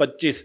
25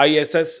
ISS।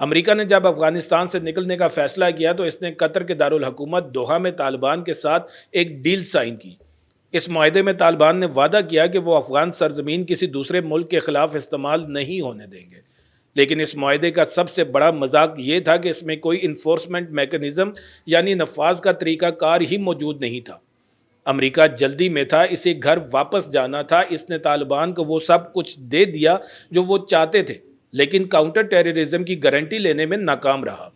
امریکہ نے جب افغانستان سے نکلنے کا فیصلہ کیا تو اس نے قطر کے دارالحکومت دوحہ میں طالبان کے ساتھ ایک ڈیل سائن کی۔ اس معاہدے میں طالبان نے وعدہ کیا کہ وہ افغان سرزمین کسی دوسرے ملک کے خلاف استعمال نہیں ہونے دیں گے، لیکن اس معاہدے کا سب سے بڑا مذاق یہ تھا کہ اس میں کوئی انفورسمنٹ میکنزم یعنی نفاذ کا طریقہ کار ہی موجود نہیں تھا۔ امریکہ جلدی میں تھا، اسے گھر واپس جانا تھا، اس نے طالبان کو وہ سب کچھ دے دیا جو وہ چاہتے تھے، لیکن کاؤنٹر ٹیررزم کی گارنٹی لینے میں ناکام رہا۔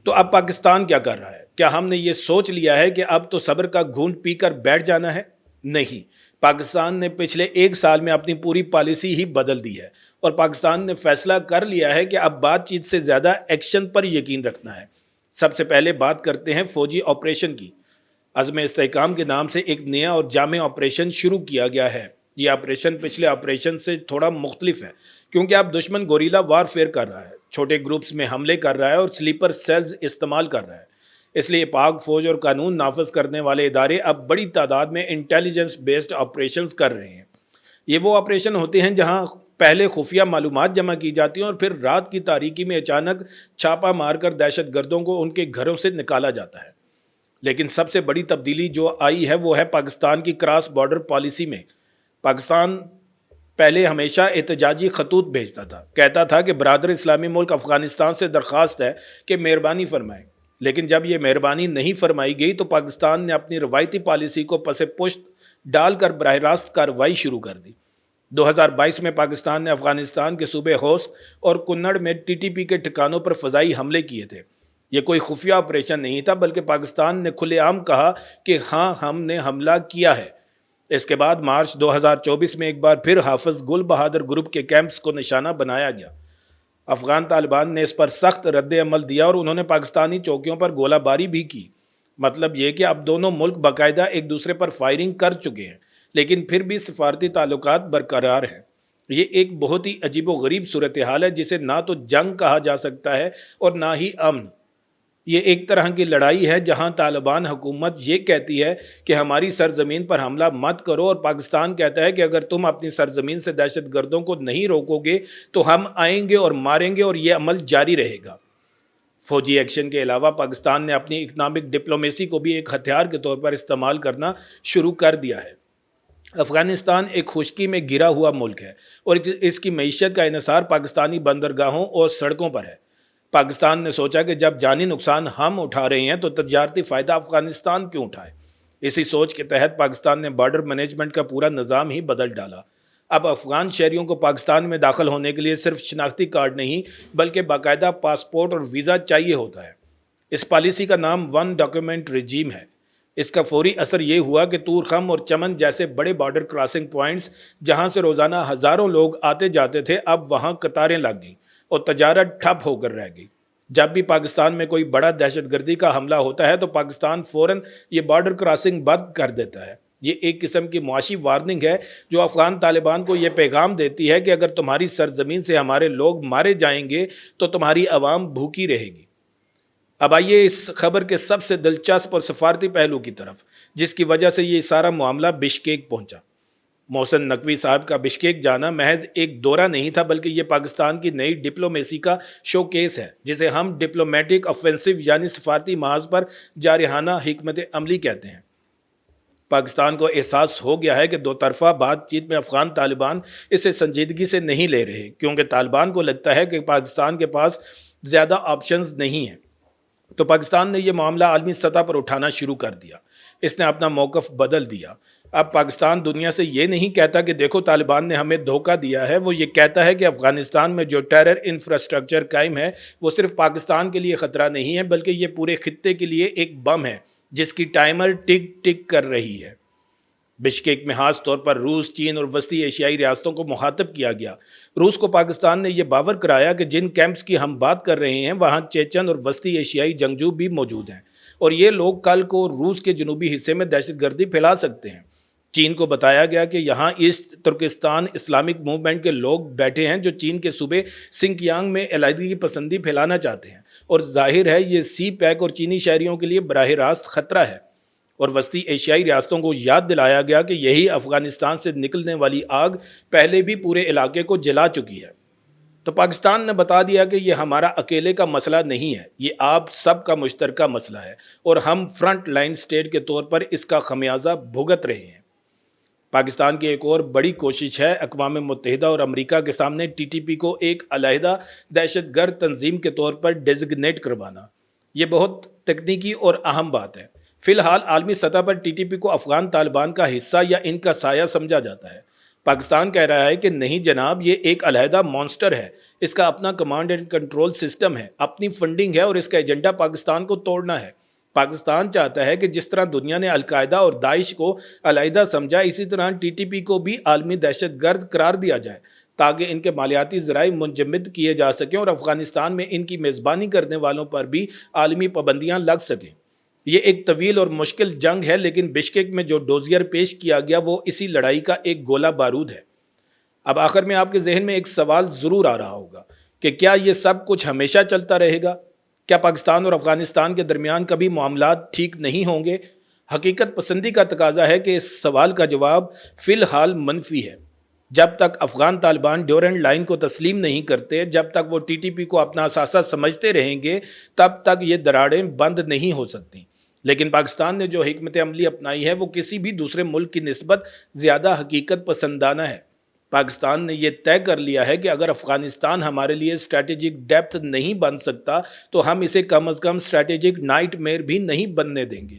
تو اب پاکستان کیا کر رہا ہے؟ کیا ہم نے یہ سوچ لیا ہے کہ اب تو صبر کا گھونٹ پی کر بیٹھ جانا ہے؟ نہیں، پاکستان نے پچھلے 1 سال میں اپنی پوری پالیسی ہی بدل دی ہے، اور پاکستان نے فیصلہ کر لیا ہے کہ اب بات چیت سے زیادہ ایکشن پر یقین رکھنا ہے۔ سب سے پہلے بات کرتے ہیں فوجی آپریشن کی۔ عزم استحکام کے نام سے ایک نیا اور جامع آپریشن شروع کیا گیا ہے۔ یہ آپریشن پچھلے آپریشن سے تھوڑا مختلف ہے، کیونکہ اب دشمن گوریلا وار فیئر کر رہا ہے، چھوٹے گروپس میں حملے کر رہا ہے اور سلیپر سیلز استعمال کر رہا ہے۔ اس لیے پاک فوج اور قانون نافذ کرنے والے ادارے اب بڑی تعداد میں انٹیلیجنس بیسڈ آپریشنز کر رہے ہیں۔ یہ وہ آپریشن ہوتے ہیں جہاں پہلے خفیہ معلومات جمع کی جاتی ہیں اور پھر رات کی تاریکی میں اچانک چھاپا مار کر دہشت گردوں کو ان کے گھروں سے نکالا جاتا ہے۔ لیکن سب سے بڑی تبدیلی جو آئی ہے وہ ہے پاکستان کی کراس بارڈر پالیسی میں۔ پاکستان پہلے ہمیشہ احتجاجی خطوط بھیجتا تھا، کہتا تھا کہ برادر اسلامی ملک افغانستان سے درخواست ہے کہ مہربانی فرمائیں، لیکن جب یہ مہربانی نہیں فرمائی گئی تو پاکستان نے اپنی روایتی پالیسی کو پس پشت ڈال کر براہ راست کارروائی شروع کر دی۔ 2022 میں پاکستان نے افغانستان کے صوبے خوست اور کنڑ میں ٹی ٹی پی کے ٹھکانوں پر فضائی حملے کیے تھے۔ یہ کوئی خفیہ آپریشن نہیں تھا، بلکہ پاکستان نے کھلے عام کہا کہ ہاں ہم نے حملہ کیا ہے۔ اس کے بعد مارچ 2024 میں ایک بار پھر حافظ گل بہادر گروپ کے کیمپس کو نشانہ بنایا گیا۔ افغان طالبان نے اس پر سخت رد عمل دیا اور انہوں نے پاکستانی چوکیوں پر گولہ باری بھی کی۔ مطلب یہ کہ اب دونوں ملک باقاعدہ ایک دوسرے پر فائرنگ کر چکے ہیں، لیکن پھر بھی سفارتی تعلقات برقرار ہیں۔ یہ ایک بہت ہی عجیب و غریب صورتحال ہے جسے نہ تو جنگ کہا جا سکتا ہے اور نہ ہی امن۔ یہ ایک طرح کی لڑائی ہے جہاں طالبان حکومت یہ کہتی ہے کہ ہماری سرزمین پر حملہ مت کرو، اور پاکستان کہتا ہے کہ اگر تم اپنی سرزمین سے دہشت گردوں کو نہیں روکو گے تو ہم آئیں گے اور ماریں گے، اور یہ عمل جاری رہے گا۔ فوجی ایکشن کے علاوہ پاکستان نے اپنی اکنامک ڈپلومیسی کو بھی ایک ہتھیار کے طور پر استعمال کرنا شروع کر دیا ہے۔ افغانستان ایک خشکی میں گرا ہوا ملک ہے اور اس کی معیشت کا انحصار پاکستانی بندرگاہوں اور سڑکوں پر ہے۔ پاکستان نے سوچا کہ جب جانی نقصان ہم اٹھا رہے ہیں تو تجارتی فائدہ افغانستان کیوں اٹھائے۔ اسی سوچ کے تحت پاکستان نے بارڈر مینجمنٹ کا پورا نظام ہی بدل ڈالا۔ اب افغان شہریوں کو پاکستان میں داخل ہونے کے لیے صرف شناختی کارڈ نہیں بلکہ باقاعدہ پاسپورٹ اور ویزا چاہیے ہوتا ہے۔ اس پالیسی کا نام ون ڈاکیومنٹ رجیم ہے۔ اس کا فوری اثر یہ ہوا کہ طور خم اور چمن جیسے بڑے بارڈر کراسنگ پوائنٹس جہاں سے روزانہ ہزاروں لوگ آتے جاتے تھے، اب وہاں قطاریں لگ گئیں اور تجارت ٹھپ ہو کر رہ گئی۔ جب بھی پاکستان میں کوئی بڑا دہشت گردی کا حملہ ہوتا ہے تو پاکستان فوراً یہ بارڈر کراسنگ بند کر دیتا ہے۔ یہ ایک قسم کی معاشی وارننگ ہے جو افغان طالبان کو یہ پیغام دیتی ہے کہ اگر تمہاری سرزمین سے ہمارے لوگ مارے جائیں گے تو تمہاری عوام بھوکی رہے گی۔ اب آئیے اس خبر کے سب سے دلچسپ اور سفارتی پہلو کی طرف، جس کی وجہ سے یہ سارا معاملہ بشکیک پہنچا۔ محسن نقوی صاحب کا بشکیک جانا محض ایک دورہ نہیں تھا، بلکہ یہ پاکستان کی نئی ڈپلومیسی کا شو کیس ہے، جسے ہم ڈپلومیٹک آفینسو یعنی سفارتی محاذ پر جارحانہ حکمت عملی کہتے ہیں۔ پاکستان کو احساس ہو گیا ہے کہ دو طرفہ بات چیت میں افغان طالبان اسے سنجیدگی سے نہیں لے رہے، کیونکہ طالبان کو لگتا ہے کہ پاکستان کے پاس زیادہ آپشنز نہیں ہیں۔ تو پاکستان نے یہ معاملہ عالمی سطح پر اٹھانا شروع کر دیا۔ اس نے اپنا موقف بدل دیا۔ اب پاکستان دنیا سے یہ نہیں کہتا کہ دیکھو طالبان نے ہمیں دھوکہ دیا ہے، وہ یہ کہتا ہے کہ افغانستان میں جو ٹیرر انفراسٹرکچر قائم ہے وہ صرف پاکستان کے لیے خطرہ نہیں ہے، بلکہ یہ پورے خطے کے لیے ایک بم ہے جس کی ٹائمر ٹک ٹک کر رہی ہے۔ بشکیک میں خاص طور پر روس، چین اور وسطی ایشیائی ریاستوں کو مخاطب کیا گیا۔ روس کو پاکستان نے یہ باور کرایا کہ جن کیمپس کی ہم بات کر رہے ہیں وہاں چیچن اور وسطی ایشیائی جنگجو بھی موجود ہیں، اور یہ لوگ کل کو روس کے جنوبی حصے میں دہشت گردی پھیلا سکتے ہیں۔ چین کو بتایا گیا کہ یہاں ایسٹ ترکستان اسلامک موومنٹ کے لوگ بیٹھے ہیں جو چین کے صوبے سنکیانگ میں علیحدگی پسندی پھیلانا چاہتے ہیں، اور ظاہر ہے یہ سی پیک اور چینی شہریوں کے لیے براہ راست خطرہ ہے۔ اور وسطی ایشیائی ریاستوں کو یاد دلایا گیا کہ یہی افغانستان سے نکلنے والی آگ پہلے بھی پورے علاقے کو جلا چکی ہے۔ تو پاکستان نے بتا دیا کہ یہ ہمارا اکیلے کا مسئلہ نہیں ہے، یہ آپ سب کا مشترکہ مسئلہ ہے اور ہم فرنٹ لائن سٹیٹ کے طور پر اس کا خمیازہ بھگت رہے ہیں۔ پاکستان کی ایک اور بڑی کوشش ہے اقوام متحدہ اور امریکہ کے سامنے ٹی ٹی پی کو ایک علیحدہ دہشت گرد تنظیم کے طور پر ڈیزگنیٹ کروانا۔ یہ بہت تکنیکی اور اہم بات ہے۔ فی الحال عالمی سطح پر ٹی ٹی پی کو افغان طالبان کا حصہ یا ان کا سایہ سمجھا جاتا ہے۔ پاکستان کہہ رہا ہے کہ نہیں جناب، یہ ایک علیحدہ مانسٹر ہے، اس کا اپنا کمانڈ اینڈ کنٹرول سسٹم ہے، اپنی فنڈنگ ہے اور اس کا ایجنڈا پاکستان کو توڑنا ہے۔ پاکستان چاہتا ہے کہ جس طرح دنیا نے القاعدہ اور داعش کو علیحدہ سمجھا، اسی طرح ٹی ٹی پی کو بھی عالمی دہشت گرد قرار دیا جائے تاکہ ان کے مالیاتی ذرائع منجمد کیے جا سکیں اور افغانستان میں ان کی میزبانی کرنے والوں پر بھی عالمی پابندیاں لگ سکیں۔ یہ ایک طویل اور مشکل جنگ ہے، لیکن بشکیک میں جو ڈوزیر پیش کیا گیا وہ اسی لڑائی کا ایک گولہ بارود ہے۔ اب آخر میں آپ کے ذہن میں ایک سوال ضرور آ رہا ہوگا کہ کیا یہ سب کچھ ہمیشہ چلتا رہے گا؟ کیا پاکستان اور افغانستان کے درمیان کبھی معاملات ٹھیک نہیں ہوں گے؟ حقیقت پسندی کا تقاضا ہے کہ اس سوال کا جواب فی الحال منفی ہے۔ جب تک افغان طالبان ڈیورنڈ لائن کو تسلیم نہیں کرتے، جب تک وہ ٹی ٹی پی کو اپنا اثاثہ سمجھتے رہیں گے، تب تک یہ دراڑیں بند نہیں ہو سکتی۔ لیکن پاکستان نے جو حکمت عملی اپنائی ہے وہ کسی بھی دوسرے ملک کی نسبت زیادہ حقیقت پسندانہ ہے۔ پاکستان نے یہ طے کر لیا ہے کہ اگر افغانستان ہمارے لیے اسٹریٹجک ڈیپتھ نہیں بن سکتا تو ہم اسے کم از کم اسٹریٹجک نائٹ میئر بھی نہیں بننے دیں گے۔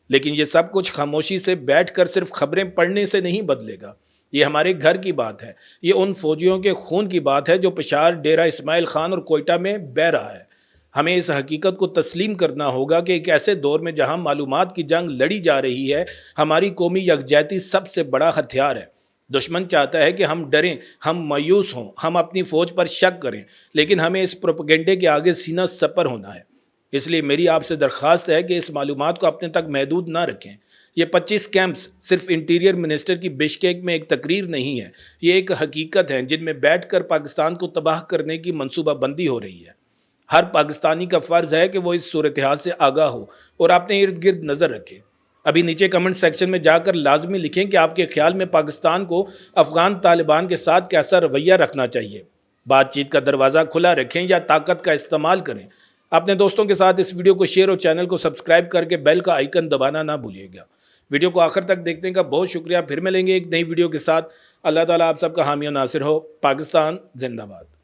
لیکن یہ سب کچھ خاموشی سے بیٹھ کر صرف خبریں پڑھنے سے نہیں بدلے گا۔ یہ ہمارے گھر کی بات ہے، یہ ان فوجیوں کے خون کی بات ہے جو پشاور، ڈیرہ اسماعیل خان اور کوئٹہ میں بہہ رہا ہے۔ ہمیں اس حقیقت کو تسلیم کرنا ہوگا کہ ایک ایسے دور میں جہاں معلومات کی جنگ لڑی جا رہی ہے، ہماری قومی یکجہتی سب سے بڑا ہتھیار ہے۔ دشمن چاہتا ہے کہ ہم ڈریں، ہم مایوس ہوں، ہم اپنی فوج پر شک کریں، لیکن ہمیں اس پروپیگنڈے کے آگے سینہ سپر ہونا ہے۔ اس لیے میری آپ سے درخواست ہے کہ اس معلومات کو اپنے تک محدود نہ رکھیں۔ یہ 25 کیمپس صرف انٹیریئر منسٹر کی بشکیک میں ایک تقریر نہیں ہے، یہ ایک حقیقت ہے جن میں بیٹھ کر پاکستان کو تباہ کرنے کی منصوبہ بندی ہو رہی ہے۔ ہر پاکستانی کا فرض ہے کہ وہ اس صورتحال سے آگاہ ہو اور اپنے ارد گرد نظر رکھے۔ ابھی نیچے کمنٹ سیکشن میں جا کر لازمی لکھیں کہ آپ کے خیال میں پاکستان کو افغان طالبان کے ساتھ کیسا رویہ رکھنا چاہیے۔ بات چیت کا دروازہ کھلا رکھیں یا طاقت کا استعمال کریں۔ اپنے دوستوں کے ساتھ اس ویڈیو کو شیئر اور چینل کو سبسکرائب کر کے بیل کا آئیکن دبانا نہ بھولیے گا۔ ویڈیو کو آخر تک دیکھنے کا بہت شکریہ۔ پھر ملیں گے ایک نئی ویڈیو کے ساتھ۔ اللہ تعالیٰ آپ سب کا حامی و ناصر ہو۔ پاکستان زندہ باد۔